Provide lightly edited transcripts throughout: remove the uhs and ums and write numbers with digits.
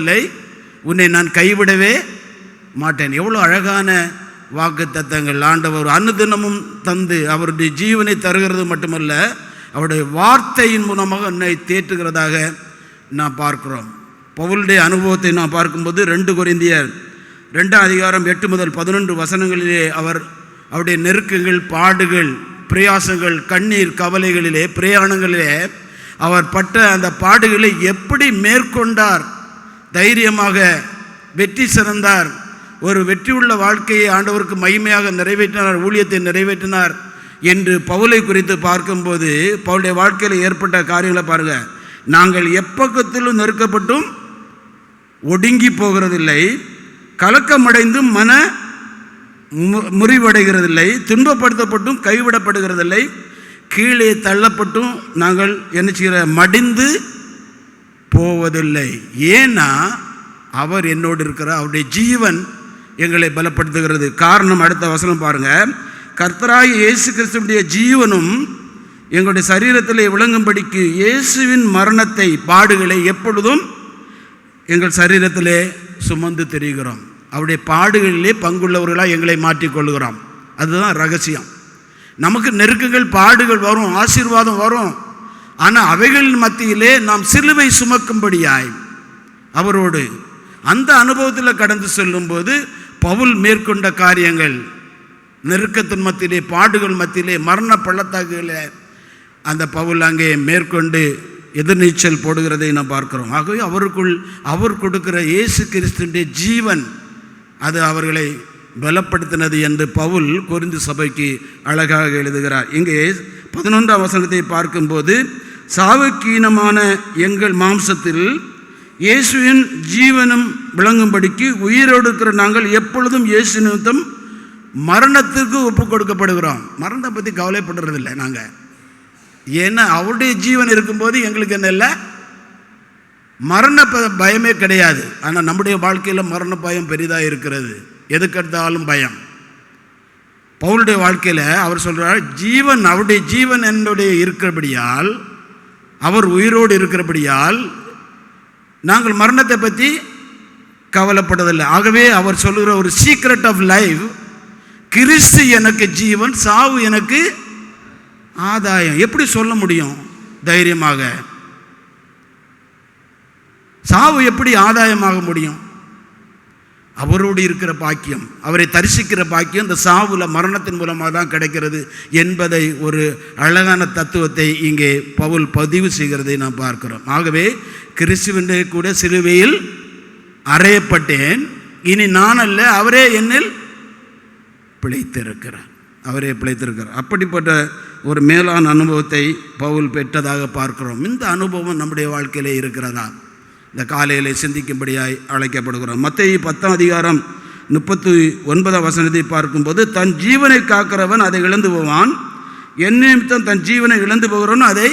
இல்லை, உன்னை நான் கைவிடவே மாட்டேன். எவ்வளோ அழகான வாக்கு தத்தங்கள்! ஆண்டவர் அனுதினமும் தந்து அவருடைய ஜீவனை தருகிறது மட்டுமல்ல, அவருடைய வார்த்தையின் மூலமாக என்னை தேற்றுகிறதாக நான் பார்க்கிறோம். பவுலுடைய அனுபவத்தை நான் பார்க்கும்போது 2 கொரிந்தியர் 2ஆம் அதிகாரம் 8 முதல் 11 வசனங்களிலே அவருடைய நெருக்கங்கள், பாடுகள், பிரயாசங்கள், கண்ணீர், கவலைகளிலே, பிரயாணங்களிலே அவர் பட்ட அந்த பாடுகளை எப்படி மேற்கொண்டார், தைரியமாக வெற்றி சிறந்தார், ஒரு வெற்றியுள்ள வாழ்க்கையை ஆண்டவருக்கு மகிமையாக நிறைவேற்றினார், ஊழியத்தை நிறைவேற்றினார் என்று பவுலை குறித்து பார்க்கும்போது பவுலுடைய வாழ்க்கையில் ஏற்பட்ட காரியங்களை பாருங்கள். நாங்கள் எப்பக்கத்திலும் நெருக்கப்பட்டும் ஒடுங்கி போகிறதில்லை, கலக்கமடைந்தும் மன முறிவடைகிறதில்லை, துன்பப்படுத்தப்பட்டும் கைவிடப்படுகிறதில்லை, கீழே தள்ளப்பட்டும் நாங்கள் என்ன செய்கிற மடிந்து போவதில்லை. ஏன்னா அவர் என்னோடு இருக்கிறார், அவருடைய ஜீவன் எங்களை பலப்படுத்துகிறது. காரணம் அடுத்த வசனம் பாருங்கள். கர்த்தராகிய இயேசு கிறிஸ்துவுடைய ஜீவனும் எங்களுடைய சரீரத்தில் விளங்கும்படிக்கு இயேசுவின் மரணத்தை, பாடுகளை எப்பொழுதும் எங்கள் சரீரத்திலே சுமந்து தெரிகிறோம். அவருடைய பாடுகளிலே பங்குள்ளவர்களாக எங்களை மாற்றிக்கொள்கிறோம். அதுதான் ரகசியம். நமக்கு நெருக்கங்கள், பாடுகள் வரும், ஆசீர்வாதம் வரும். ஆனால் அவைகளின் மத்தியிலே நாம் சிலுவை சுமக்கும்படியாய் அவரோடு அந்த அனுபவத்தில் கடந்து செல்லும்போது பவுல் மேற்கொண்ட காரியங்கள், நெருக்கத்தின் மத்தியிலே, பாடுகள் மத்தியிலே, மரண பள்ளத்தாக்குகளே அந்த பவுல் அங்கே மேற்கொண்டு எதிர்நீச்சல் போடுகிறதை நாம் பார்க்கிறோம். ஆகவே அவர் கொடுக்கிற இயேசு கிறிஸ்துவின் ஜீவன் அது அவர்களை பலப்படுத்தினது என்று பவுல் கொரிந்து சபைக்கு அழகாக எழுதுகிறார். இங்கே 11ஆம் வசனத்தை பார்க்கும்போது, சாவுக்கீனமான எங்கள் மாம்சத்தில் இயேசுவின் ஜீவனும் விளங்கும்படிக்கு உயிரோடு இருக்கிற நாங்கள் எப்பொழுதும் இயேசு நிமித்தம் மரணத்திற்கு ஒப்பு கொடுக்கப்படுகிறோம். மரணத்தை பற்றி கவலைப்படுறதில்லை நாங்கள். ஏன்னா அவருடைய ஜீவன் இருக்கும்போது எங்களுக்கு என்ன இல்லை, மரண பயமே கிடையாது. ஆனால் நம்முடைய வாழ்க்கையில் மரண பயம் பெரிதாக இருக்கிறது. எதுக்கெடுத்தாலும் பயம். பவுலுடைய வாழ்க்கையில் அவர் சொல்கிறார், ஜீவன், அவருடைய ஜீவன் என்னுடைய இருக்கிறபடியால், அவர் உயிரோடு இருக்கிறபடியால் நாங்கள் மரணத்தை பற்றி கவலைப்படுவதில்லை. ஆகவே அவர் சொல்லுகிற ஒரு சீக்ரெட் ஆஃப் லைஃப், கிறிஸ்து எனக்கு ஜீவன், சாவு எனக்கு ஆதாயம். எப்படி சொல்ல முடியும் தைரியமாக? சாவு எப்படி ஆதாயமாக முடியும்? அவரோடு இருக்கிற பாக்கியம், அவரை தரிசிக்கிற பாக்கியம் இந்த சாவுல மரணத்தின் மூலமாக தான் கிடைக்கிறது என்பதை ஒரு அழகான தத்துவத்தை இங்கே பவுல் பதிவு செய்கிறதை நாம் பார்க்கிறோம். ஆகவே கிறிஸ்துவின் கூட சிலுவையில் அறையப்பட்டேன், இனி நான் அல்ல, அவரே என்னில் பிழைத்திருக்கிறார், அவரே பிழைத்திருக்கிறார். அப்படிப்பட்ட ஒரு மேலான அனுபவத்தை பவுல் பெற்றதாக பார்க்கிறோம். இந்த அனுபவம் நம்முடைய வாழ்க்கையிலே இருக்கிறதா? இந்த காலையிலே சிந்திக்கும்படியாய் அழைக்கப்படுகிறோம். மத்தேயு 10ஆம் அதிகாரம் 39ஆம் வசனத்தை பார்க்கும்போது, தன் ஜீவனை காக்கிறவன் அதை இழந்து போவான், என் நிமித்தம் தன் ஜீவனை இழந்து போகிறவன் அதை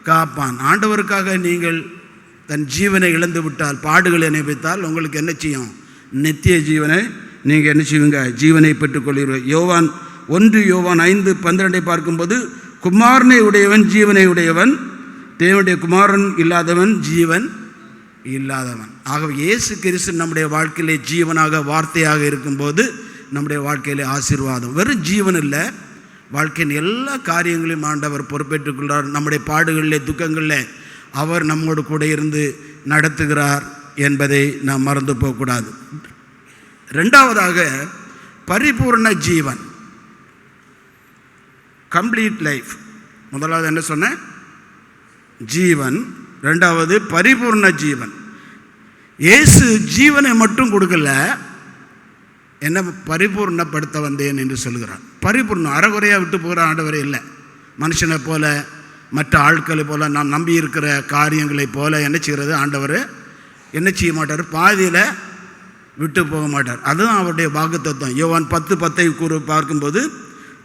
காப்பான். ஆண்டவருக்காக நீங்கள் தன் ஜீவனை இழந்து விட்டால், பாடுகளை அனுபவித்தால் உங்களுக்கு என்ன செய்யும்? நித்திய ஜீவனை நீங்கள் என்ன செய்வீங்க? ஜீவனை பெற்றுக்கொள்கிறீர்கள். யோவான் 5:12 பார்க்கும்போது, குமாரனை உடையவன் ஜீவனை உடையவன், தேவனுடைய குமாரன் இல்லாதவன் ஜீவன் இல்லாதவன். ஆகவே இயேசு கிறிஸ்து நம்முடைய வாழ்க்கையிலே ஜீவனாக, வார்த்தையாக இருக்கும்போது நம்முடைய வாழ்க்கையிலே ஆசீர்வாதம். வெறும் ஜீவன் இல்லை, வாழ்க்கையின் எல்லா காரியங்களையும் ஆண்டவர் பொறுப்பேற்றுக்கொள்கிறார். நம்முடைய பாடுகளிலே, துக்கங்களில் அவர் நம்மோடு கூட இருந்து நடத்துகிறார் என்பதை நாம் மறந்து போகக்கூடாது. 2வதாக பரிபூர்ண ஜீவன், கம்ப்ளீட் லைஃப். முதலாவது என்ன சொன்னேன்? ஜீவன். 2வது பரிபூர்ண ஜீவன். இயேசு ஜீவனை மட்டும் கொடுக்கல, என்ன பரிபூர்ணப்படுத்த வந்தேன் என்று சொல்கிறார். பரிபூர்ணம், அறகுறையாக விட்டு போகிற ஆண்டவரே இல்லை. மனுஷனை போல, மற்ற ஆட்களை போல, நாம் நம்பி இருக்கிற காரியங்களை போல என்ன செய்கிறது ஆண்டவர்? என்ன செய்ய மாட்டார்? பாதியில் விட்டு போக மாட்டார். அதுதான் அவருடைய வாக்குத்தத்தம். யோவான் 10:10 பார்க்கும்போது,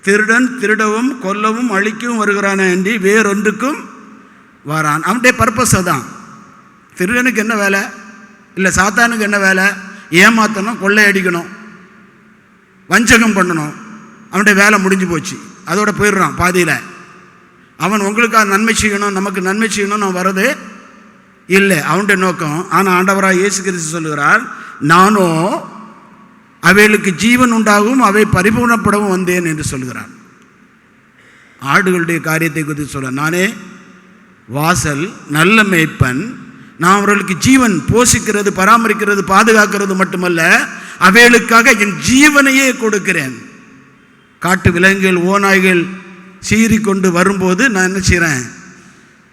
திருடன் திருடவும் கொல்லவும் அழிக்கவும் வருகிறான என்று வேறொன்றுக்கும் வரான். அவனுடைய பர்பஸ் தான். திருடனுக்கு என்ன வேலை? இல்லை சாத்தானுக்கு என்ன வேலை? ஏமாற்றணும், கொள்ளையடிக்கணும், வஞ்சகம் பண்ணணும். அவனுடைய வேலை முடிஞ்சு போச்சு, அதோட போயிடுறான் பாதியில். அவன் உங்களுக்காக நன்மை செய்யணும், நமக்கு நன்மை செய்யணும் நான் வர்றது இல்லை அவனுடைய நோக்கம். ஆனால் ஆண்டவராக இயேசு கிறிஸ்து சொல்லுகிறார், நானோ அவைகளுக்கு ஜீவன் உண்டாகவும் அவை பரிபூர்ணப்படவும் வந்தேன் என்று சொல்கிறார். ஆடுகளுடைய காரியத்தை குறித்து சொல்ல, நானே வாசல், நல்ல மேய்ப்பன், நான் அவர்களுக்கு ஜீவன் போஷிக்கிறது, பராமரிக்கிறது, பாதுகாக்கிறது மட்டுமல்ல, அவைகளுக்காக என் ஜீவனையே கொடுக்கிறேன். காட்டு விலங்குகள், ஓநாய்கள் சீறிக்கொண்டு வரும்போது நான் என்ன செய்கிறேன்,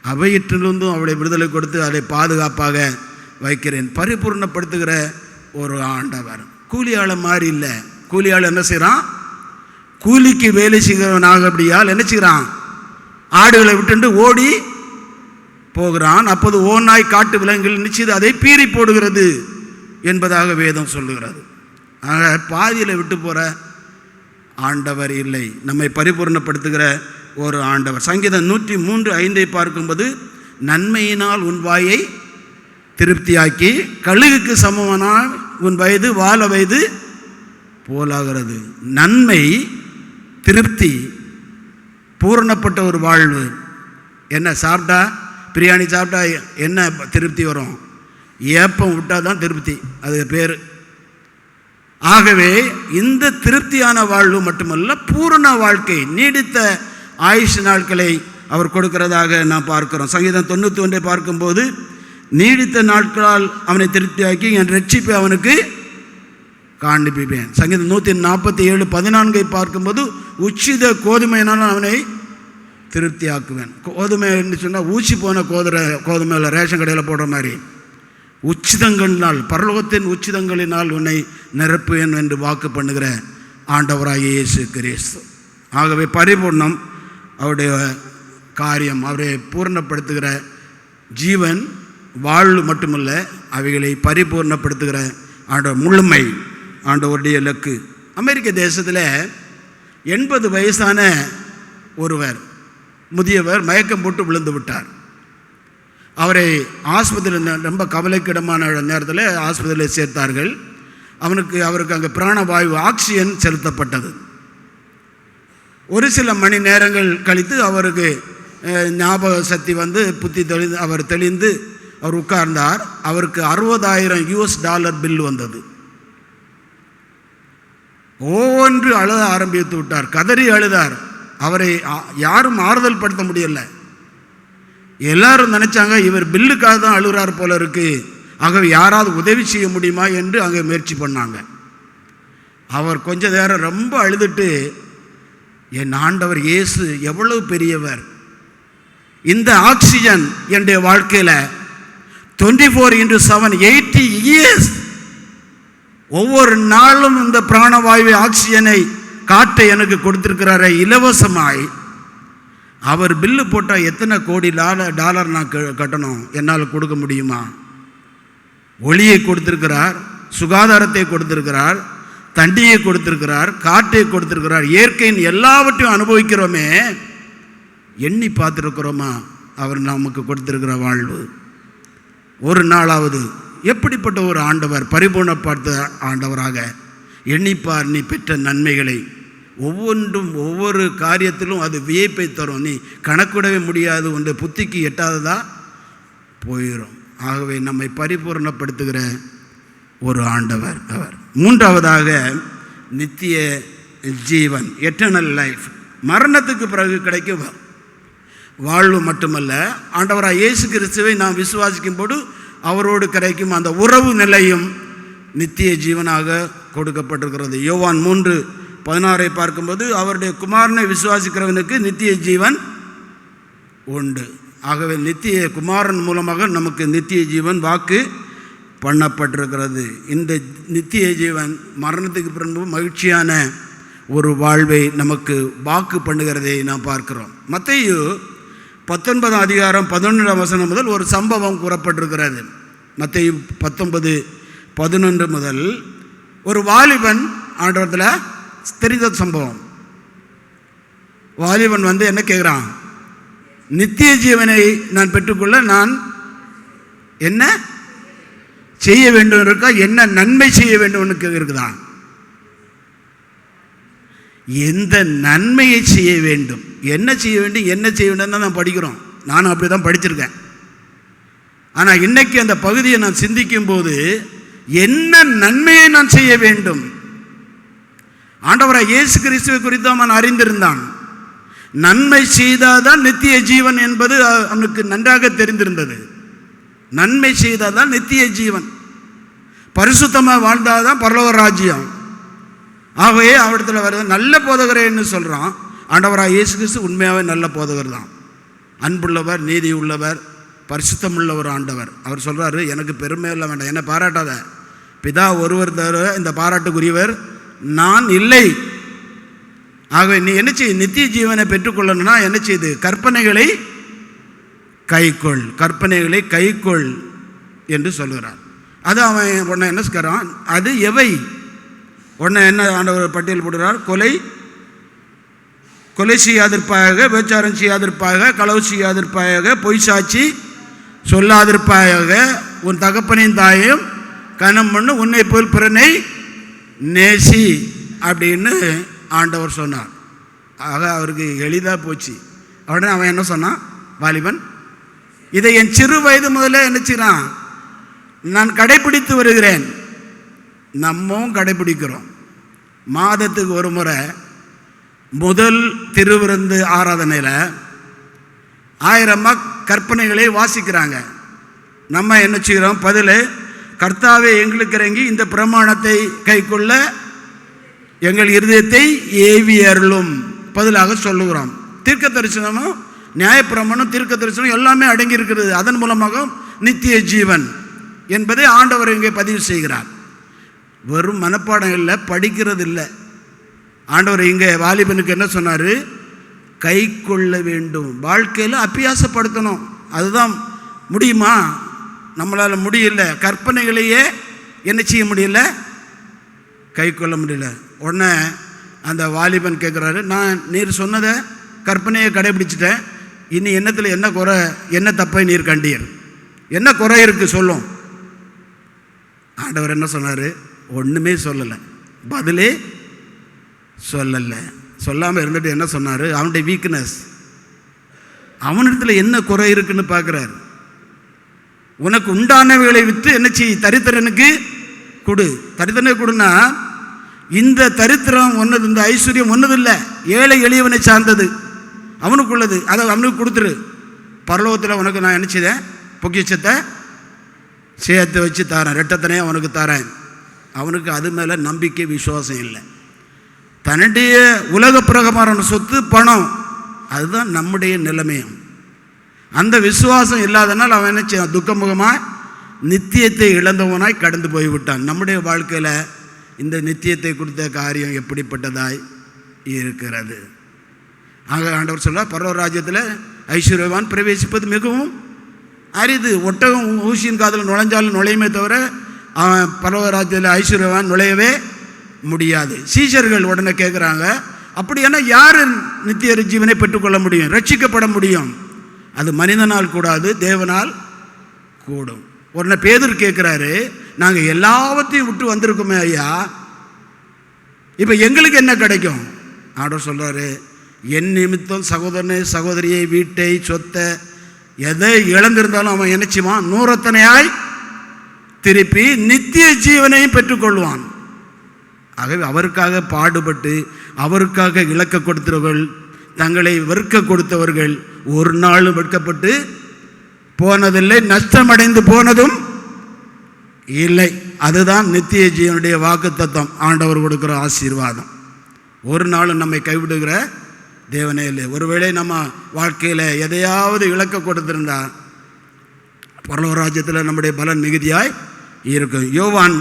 அவையிற்றிலிருந்தும் அவளை விடுதலை கொடுத்து அதை பாதுகாப்பாக வைக்கிறேன். பரிபூர்ணப்படுத்துகிற ஒரு ஆண்டவர். கூலியாள மாதிரி இல்லை. கூலியாள் என்ன செய்கிறான், கூலிக்கு வேலை செய்கிறவனாக அப்படியால் என்ன செய்கிறான், ஆடுகளை விட்டு ஓடி போகிறான். அப்போது ஓநாய், காட்டு விலங்குகள் நிச்சயம் அதை பீறி போடுகிறது என்பதாக வேதம் சொல்லுகிறது. ஆக பாதியில் விட்டு போகிற ஆண்டவர் இல்லை, நம்மை பரிபூர்ணப்படுத்துகிற ஒரு ஆண்டவர். சங்கீதம் 103:5 பார்க்கும்போது, நன்மையினால் உன் வாயை திருப்தியாக்கி கழுகுக்கு சமமானால் உன் வயது வாழ வயது போலாகிறது. நன்மை, திருப்தி, பூரணப்பட்ட ஒரு வாழ்வு. என்ன சாப்பிட்டா, பிரியாணி சாப்பிட்டா என்ன திருப்தி வரும், ஏப்பம் விட்டால் தான் திருப்தி, அது பேர். ஆகவே இந்த திருப்தியான வாழ்வு மட்டுமல்ல, பூரண வாழ்க்கை, நீடித்த ஆயுஷ் நாட்களை அவர் கொடுக்கிறதாக நாம் பார்க்கிறோம். சங்கீதம் 91 பார்க்கும்போது, நீடித்த நாட்களால் அவனை திருப்தியாக்கி என் ரட்சிப்பை அவனுக்கு காண்பிப்பேன். சங்கீதம் 147:14 பார்க்கும்போது, உச்சித கோதுமையினால் அவனை திருப்தியாக்குவேன். கோதுமை என்று சொன்னால் ஊசி போன கோதுமையில் ரேஷன் கடையில் போடுற மாதிரி, உச்சிதங்களினால், பரலோகத்தின் உச்சிதங்களினால் உன்னை நிரப்புவேன் என்று வாக்கு பண்ணுகிற ஆண்டவராகிய இயேசு கிறிஸ்து. ஆகவே பரிபூர்ணம் அவருடைய காரியம். அவரை பூர்ணப்படுத்துகிற ஜீவன், வாழ்வு மட்டுமல்ல, அவைகளை பரிபூர்ணப்படுத்துகிற ஆண்டவர், முழுமை ஆண்டவருடைய இலக்கு. அமெரிக்க தேசத்தில் 80 வயசான ஒருவர், முதியவர், மயக்கம் போட்டு விழுந்து விட்டார். அவரை ஆஸ்பத்திரியில், ரொம்ப கவலைக்கிடமான நேரத்தில் ஆஸ்பத்திரியில் சேர்த்தார்கள். அவருக்கு அங்கே பிராணவாயு, ஆக்சிஜன் செலுத்தப்பட்டது. ஒரு சில மணி நேரங்கள் கழித்து அவருக்கு ஞாபக சக்தி வந்து புத்தி தெளிந்து அவர் உட்கார்ந்தார். அவருக்கு $60,000 பில் வந்தது. ஒவ்வொன்று அழுத ஆரம்பித்து விட்டார், கதறி அழுதார். அவரை யாரும் ஆறுதல் படுத்த முடியல. எல்லாரும் நினைச்சாங்க, இவர் பில்லுக்காக தான் அழுகிறார் போல இருக்கு, ஆகவே யாராவது உதவி செய்ய முடியுமா என்று அங்கே முயற்சி பண்ணாங்க. அவர் கொஞ்ச நேரம் ரொம்ப அழுதுட்டு, என் ஆண்டவர் இயேசு எவ்வளவு பெரியவர், இந்த ஆக்சிஜன் என்னுடைய வாழ்க்கையில் 24/7 80 இயர்ஸ் ஒவ்வொரு நாளும் இந்த பிராணவாயு ஆக்சிஜனை காட்ட எனக்கு கொடுத்திருக்கிறாரே இலவசமாய். அவர் பில்லு போட்டால் எத்தனை கோடி டாலர் நான் கட்டணும், என்னால் கொடுக்க முடியுமா? ஒளியை கொடுத்திருக்கிறார், சுகாதாரத்தை கொடுத்திருக்கிறார், தண்ணியை கொடுத்திருக்கிறார், காற்றை கொடுத்திருக்கிறார், இயற்கையின் எல்லாவற்றையும் அனுபவிக்கிறோமே, எண்ணி பார்த்துருக்கிறோமா அவர் நமக்கு கொடுத்திருக்கிற வாழ்வு? ஒரு நாளாவது எப்படிப்பட்ட ஒரு ஆண்டவர், பரிபூர்ணப்படுத்த ஆண்டவராக எண்ணிப்பார் நீ பெற்ற நன்மைகளை. ஒவ்வொன்றும் ஒவ்வொரு காரியத்திலும் அது வியப்பை தரும். நீ கணக்கிடவே முடியாது, ஒன்று புத்திக்கு எட்டாததா போயிடும். ஆகவே நம்மை பரிபூர்ணப்படுத்துகிற ஒரு ஆண்டவர் அவர். மூன்றாவதாக நித்திய ஜீவன், எட்டர்னல் லைஃப். மரணத்துக்கு பிறகு கிடைக்கும் வாழ்வு மட்டுமல்ல, ஆண்டவராக இயேசு கிறிஸ்துவை நாம் விசுவாசிக்கும் போது அவரோடு கிடைக்கும் அந்த உறவு நிலையும் நித்திய ஜீவனாக கொடுக்கப்பட்டிருக்கிறது. யோவான் 3:16 பார்க்கும்போது, அவருடைய குமாரனை விசுவாசிக்கிறவனுக்கு நித்திய ஜீவன் உண்டு. ஆகவே நித்திய குமாரன் மூலமாக நமக்கு நித்திய ஜீவன் வாக்கு பண்ணப்பட்டிருக்கிறது. இந்த நித்திய ஜீவன் மரணத்துக்கு பிறகு மகிழ்ச்சியான ஒரு வாழ்வை நமக்கு வாக்கு பண்ணுகிறதை நாம் பார்க்கிறோம். மத்தேயு 19:11 முதல் ஒரு சம்பவம் கூறப்பட்டிருக்கிறது. மத்தேயு 19:11 முதல் ஒரு வாலிபன் ஆண்டவரத்தில் தெரிந்த சம்பவம். வாலிபன் வந்து என்ன கேட்குறான், நித்திய ஜீவனை நான் பெற்றுக்கொள்ள நான் என்ன செய்ய வேண்டும் இருக்கா, என்ன நன்மை செய்ய வேண்டும் இருக்குதா? எந்த நன்மையை செய்ய வேண்டும், என்ன செய்ய வேண்டும், என்ன செய்ய வேண்டும் தான் படிக்கிறோம். நானும் அப்படி தான் படிச்சிருக்கேன். ஆனால் இன்னைக்கு அந்த பகுதியை நான் சிந்திக்கும் போது என்ன நன்மையை நான் செய்ய வேண்டும்? ஆண்டவராய் இயேசு கிறிஸ்துவை குறித்து அவன் அறிந்திருந்தான். நன்மை செய்தாதான் நித்திய ஜீவன் என்பது அவனுக்கு நன்றாக தெரிந்திருந்தது. நன்மை செய்தாதான் நித்திய ஜீவன், பரிசுத்தமாக வாழ்ந்தாதான் பரலோக ராஜ்யம். ஆகவே அவரிடத்தில் வருது நல்ல போதகரேன்னு சொல்கிறான். ஆண்டவராய் இயேசு கிறிஸ்து உண்மையாகவே நல்ல போதகர் தான், அன்புள்ளவர், நீதி உள்ளவர், பரிசுத்தம் உள்ள ஒரு ஆண்டவர். அவர் சொல்கிறாரு, எனக்கு பெருமை இல்லை வேண்டாம், என்னை பாராட்டாத, பிதா ஒருவர் தவிர இந்த பாராட்டுக்குரியவர் நான் இல்லை. ஆகவே நீ என்ன செய்ய, நித்திய ஜீவனை பெற்றுக்கொள்ளணும்னா என்ன செய்து, கற்பனைகளை கைக்கொள், கற்பனைகளை கைக்கொள் என்று சொல்கிறார். அது அவன் உடனே என்ன சொல்கிறான், அது எவை? உடனே என்ன ஆண்டவர் பட்டியல் போடுகிறார், கொலை செய்யாதிருப்பாயாக, விபச்சாரம் செய்யாதிருப்பாயாக, களவு செய்யாதிருப்பாயாக, பொய் சாட்சி சொல்லாதிருப்பாயாக, உன் தகப்பனின் தாயும் கனம் பண்ணு, உன்னை போல் பிறனை நேசி அப்படின்னு ஆண்டவர் சொன்னார். ஆக அவருக்கு எளிதாக போச்சு. உடனே அவன் என்ன சொன்னான், வாலிபன், இதை என் சிறு வயது முதல்ல என்ன செய்றான், நான் கடைப்பிடித்து வருகிறேன். நம்மவும் கடைப்பிடிக்கிறோம். மாதத்துக்கு ஒரு முறை முதல் திருவிருந்து ஆராதனையில் 1000 கற்பனைகளை வாசிக்கிறாங்க. நம்ம என்ன செய்கிறோம், பதில், கர்த்தாவே எங்களுக்கு இறங்கி இந்த பிரமாணத்தை கைக்கொள்ள எங்கள் இருதயத்தை ஏவி அருளும் பதிலாக சொல்லுகிறோம். தீர்க்க தரிசனமும் நியாயப்பிரமாணம், தீர்க்க தரிசனம் எல்லாமே அடங்கி இருக்கிறது. அதன் மூலமாக நித்திய ஜீவன் என்பதை ஆண்டவர் இங்கே பதிவு செய்கிறார். வெறும் மனப்பாடம் இல்லை, படிக்கிறது இல்லை. ஆண்டவர் இங்கே வாலிபனுக்கு என்ன சொன்னார், கை கொள்ள வேண்டும், வாழ்க்கையில் அபியாசப்படுத்தணும். அதுதான் முடியுமா? நம்மளால் முடியல. கற்பனைகளையே என்ன செய்ய முடியல, கை கொள்ள முடியல. உடனே அந்த வாலிபன் கேட்குறாரு, நான் நீர் சொன்னதை கற்பனையை கடைபிடிச்சிட்டேன், இனி என்னத்தில் என்ன குறை, என்ன தப்பை நீர் கண்டீர், என்ன குறை இருக்குது சொல்லும். ஆண்டவர் என்ன சொன்னார், ஒன்றுமே சொல்லலை, பதிலே சொல்லலை. சொல்லாமல் இருந்துட்டு என்ன சொன்னார், அவனுடைய வீக்னஸ், அவனிடத்தில் என்ன குறை இருக்குன்னு பார்க்குறாரு. உனக்கு உண்டானவைகளை விற்று என்ன செய், தரித்திரனுக்கு கொடு. தரித்திரனுக்கு கொடுன்னா இந்த தரித்திரம் ஒன்றது, இந்த ஐஸ்வர்யம் ஒன்றுது இல்லை, ஏழை எளியவனை சார்ந்தது, அவனுக்குள்ளது, அதை அவனுக்கு கொடுத்துரு. பரலோகத்தில் உனக்கு நான் என்ன செய்தேன், பொக்கிஷத்தை சேர்த்து வச்சு தரேன், ரெட்டத்தனையும் அவனுக்கு தரேன். அவனுக்கு அது மேலே நம்பிக்கை விசுவாசம் இல்லை. தன்னுடைய உலக பிரகமான சொத்து பணம், அதுதான் நம்முடைய நிலைமையும். அந்த விசுவாசம் இல்லாதனால் அவன் என்ன செய்ய, துக்கமுகமாக நித்தியத்தை இழந்தவனாய் கடந்து போய்விட்டான். நம்முடைய வாழ்க்கையில் இந்த நித்தியத்தை கொடுத்த காரியம் எப்படிப்பட்டதாய் இருக்கிறது. ஆக ஆண்டவர் சொல்ல, பரலோக ராஜ்யத்தில் ஐஸ்வர்யவான் பிரவேசிப்பது மிகவும் அரிது. ஒட்டகம் ஊசியின் காதில் நுழைஞ்சாலும் நுழையுமே தவிர அவன் பரலோக ராஜ்யத்தில் ஐஸ்வர்யவான் நுழையவே முடியாது. சீஷர்கள் உடனே கேட்குறாங்க, அப்படியானா யார் நித்திய ஜீவனை பெற்றுக்கொள்ள முடியும், ரட்சிக்கப்பட முடியும்? அது மனிதனால் கூடாது, தேவனால் கூடும். உடனே பேதுரு கேட்குறாரு, நாங்கள் எல்லாவற்றையும் விட்டு வந்திருக்கோமே ஐயா, இப்போ எங்களுக்கு என்ன கிடைக்கும்? ஆண்டவர் சொல்கிறாரு, என் நிமித்தம் சகோதரனை, சகோதரியை, வீட்டை, சொத்தை, எதை இழந்திருந்தாலும் அவன் என்னச்சுவான், 100 திருப்பி நித்திய ஜீவனையும் பெற்றுக்கொள்வான். ஆகவே அவருக்காக பாடுபட்டு அவருக்காக இழக்க கொடுத்தவர்கள், தங்களை வெறுக்க கொடுத்தவர்கள் ஒரு நாள் வெட்கப்பட்டு போனதில்லை, நஷ்டமடைந்து போனதும் இல்லை. அதுதான் நித்திய ஜீவனுடைய வாக்கு தத்துவம், ஆண்டவர் கொடுக்குற ஆசீர்வாதம். ஒரு நாளும் நம்மை கைவிடுகிற தேவனே இல்லை. ஒருவேளை நம்ம வாழ்க்கையில் எதையாவது இழக்க கொடுத்திருந்தா பரலோக ராஜ்யத்தில் நம்முடைய பலன் மிகுதியாய் இருக்கும். யோவான்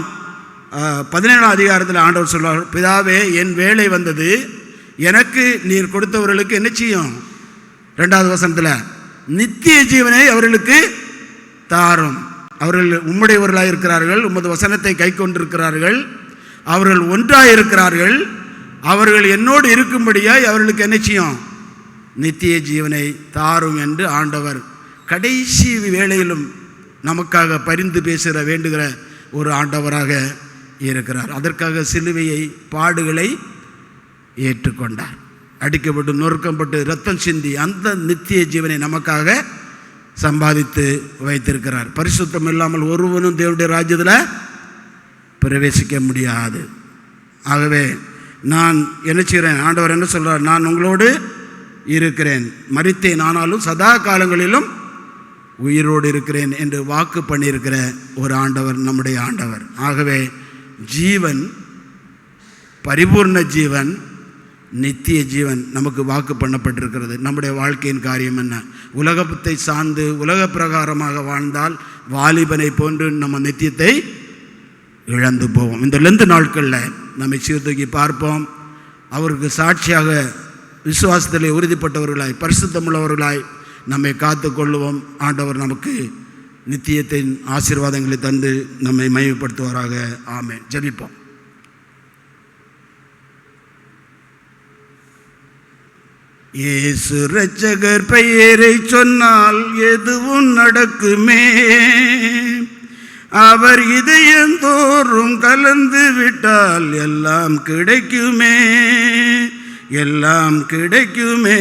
17ஆம் அதிகாரத்தில் ஆண்டவர் சொல்றார், பிதாவே என் வேலை வந்தது, எனக்கு நீர் கொடுத்தவர்களுக்கு என்ன செய்யும், 2வது வசனத்தில் நித்திய ஜீவனை அவர்களுக்கு தாரும். அவர்கள் உம்முடையவர்களாக இருக்கிறார்கள், உமது வசனத்தை கை கொண்டிருக்கிறார்கள், அவர்கள் ஒன்றாக இருக்கிறார்கள், அவர்கள் என்னோடு இருக்கும்படியாய் அவர்களுக்கு என்ன செய்யும், நித்திய ஜீவனை தாரும் என்று ஆண்டவர் கடைசி வேளையிலும் நமக்காக பரிந்து பேசுகிற வேண்டுகிற ஒரு ஆண்டவராக இருக்கிறார். அதற்காக சிலுவையை, பாடுகளை ஏற்றுக்கொண்டார். அடிக்கப்பட்டு நொறுக்கப்பட்டு ரத்தம் சிந்தி அந்த நித்திய ஜீவனை நமக்காக சம்பாதித்து வைத்திருக்கிறார். பரிசுத்தம் இல்லாமல் ஒருவனும் தேவனுடைய ராஜ்யத்தில் பிரவேசிக்க முடியாது. ஆகவே நான் என்ன செய்கிறேன், ஆண்டவர் என்ன சொல்கிறார், நான் உங்களோடு இருக்கிறேன், மரித்தேன் ஆனாலும் சதா காலங்களிலும் உயிரோடு இருக்கிறேன் என்று வாக்கு பண்ணியிருக்கிற ஒரு ஆண்டவர் நம்முடைய ஆண்டவர். ஆகவே ஜீவன், பரிபூர்ண ஜீவன், நித்திய ஜீவன் நமக்கு வாக்கு பண்ணப்பட்டிருக்கிறது. நம்முடைய வாழ்க்கையின் காரியம் என்ன? உலகத்தை சார்ந்து உலக பிரகாரமாக வாழ்ந்தால் வாலிபனை போன்று நம்ம நித்தியத்தை இழந்து போவோம். இந்த லெந்து நாட்களில் நம்மை சீர்தூக்கி பார்ப்போம். அவருக்கு சாட்சியாக விசுவாசத்திலே உறுதிப்பட்டவர்களாய், பரிசுத்தமுள்ளவர்களாய் நம்மை காத்து கொள்ளுவோம். ஆண்டவர் நமக்கு நித்தியத்தின் ஆசீர்வாதங்களை தந்து நம்மை மகிமைப்படுத்துவாராக. ஆமென். ஜெபிப்போம். இயேசு இரட்சகர் பெயரை சொன்னால் எதுவும் நடக்குமே. அவர் இதயந்தோறும் கலந்து விட்டால் எல்லாம் கிடைக்குமே, எல்லாம் கிடைக்குமே.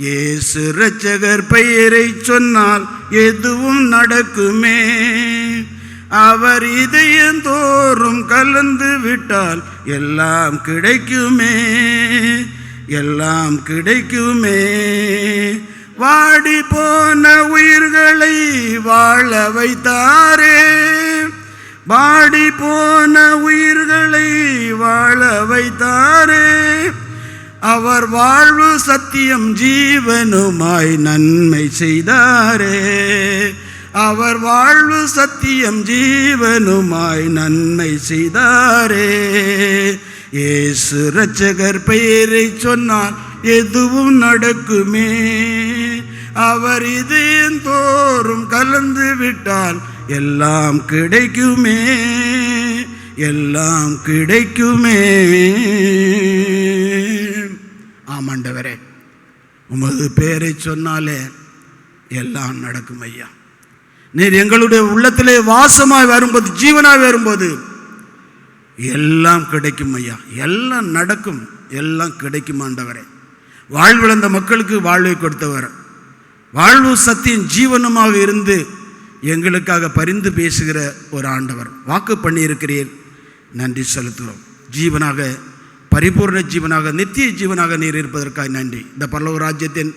இயேசு இரட்சகர் பெயரை சொன்னால் எதுவும் நடக்குமே. அவர் இதயந்தோறும் கலந்து விட்டால் எல்லாம் கிடைக்குமே, எல்லாம் கிடைக்குமே. வாடி போன உயிர்களை வாழ வைத்தாரே, வாடி போன உயிர்களை வாழ வைத்தாரே. அவர் வாழ்வு சத்தியம் ஜீவனுமாய் நன்மை செய்தாரே, அவர் வாழ்வு சத்தியம் ஜீவனுமாய் நன்மை செய்தாரே. இயேசு இரட்சகர் பெயரை சொன்னால் எதுவும் நடக்குமே. அவர் இதயந்தோறும் கலந்து விட்டால் எல்லாம் கிடைக்குமே, எல்லாம் கிடைக்குமே. ஆமாண்டவரே, உமது பெயரை சொன்னாலே எல்லாம் நடக்கும் ஐயா. நீர் எங்களுடைய உள்ளத்திலே வாசமாய் வரும்போது, ஜீவனாய் வரும்போது எல்லாம் கிடைக்கும் ஐயா, எல்லாம் நடக்கும், எல்லாம் கிடைக்கும் ஆண்டவரே. வாழ்விழந்த மக்களுக்கு வாழ்வை கொடுத்தவர், வாழ்வு சத்தியம் ஜீவனமாக இருந்து எங்களுக்காக பரிந்து பேசுகிற ஒரு ஆண்டவர். வாக்கு பண்ணியிருக்கிறீர், நன்றி செலுத்துகிறோம். ஜீவனாக, பரிபூர்ண ஜீவனாக, நித்திய ஜீவனாக நீர் இருப்பதற்காக நன்றி. இந்த பரலோக ராஜ்யத்தின்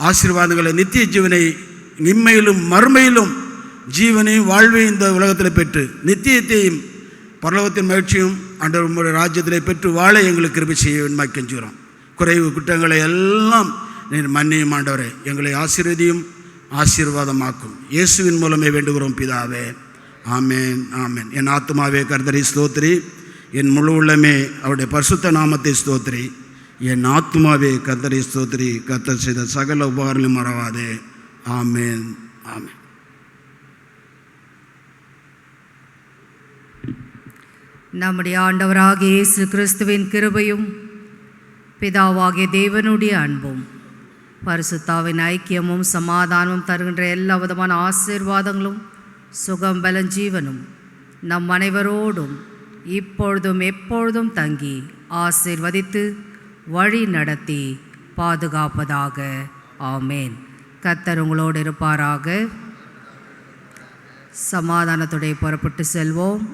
ஆசீர்வாதங்களை, நித்திய ஜீவனை, இம்மையிலும் மறுமையிலும் ஜீவனையும் வாழ்வையும் இந்த உலகத்தில் பெற்று நித்தியத்தையும் பரலோகத்தின் மகிழ்ச்சியும் ஆண்டவருடைய ராஜ்யத்தில் பெற்று வாழ எங்களுக்கு கிருபை செய்ய வேண்டுமாய் கெஞ்சுகிறோம். குறைவு குற்றங்களை எல்லாம் நீர் மன்னியும் ஆண்டவரே. எங்களை ஆசீர்வதியும், ஆசீர்வாதமாக்கும். இயேசுவின் மூலமே வேண்டுகிறோம் பிதாவே. ஆமேன், ஆமேன். என் ஆத்துமாவே கர்த்தரை ஸ்தோத்திரி, என் முழு உள்ளமே அவருடைய பரிசுத்த நாமத்தை ஸ்தோத்திரி. என் ஆத்துமாவே கர்த்தரை ஸ்தோத்திரி, கர்த்தர் செய்த சகல உபகாரங்களையும் மறவாதே. ஆமேன், ஆமேன். நம்முடைய ஆண்டவராகிய இயேசு கிறிஸ்துவின் கிருபையும் பிதாவாகிய தேவனுடைய அன்பும் பரிசுத்தாவின் ஐக்கியமும் சமாதானமும் தருகின்ற எல்லா விதமான ஆசீர்வாதங்களும் சுகம் பலன் ஜீவனும் நம் அனைவரோடும் இப்பொழுதும் எப்பொழுதும் தங்கி ஆசீர்வதித்து வழி நடத்தி பாதுகாப்பதாக. ஆமேன். கர்த்தர் உங்களோடு இருப்பாராக. சமாதானத்துடைய புறப்பட்டு செல்வோம்.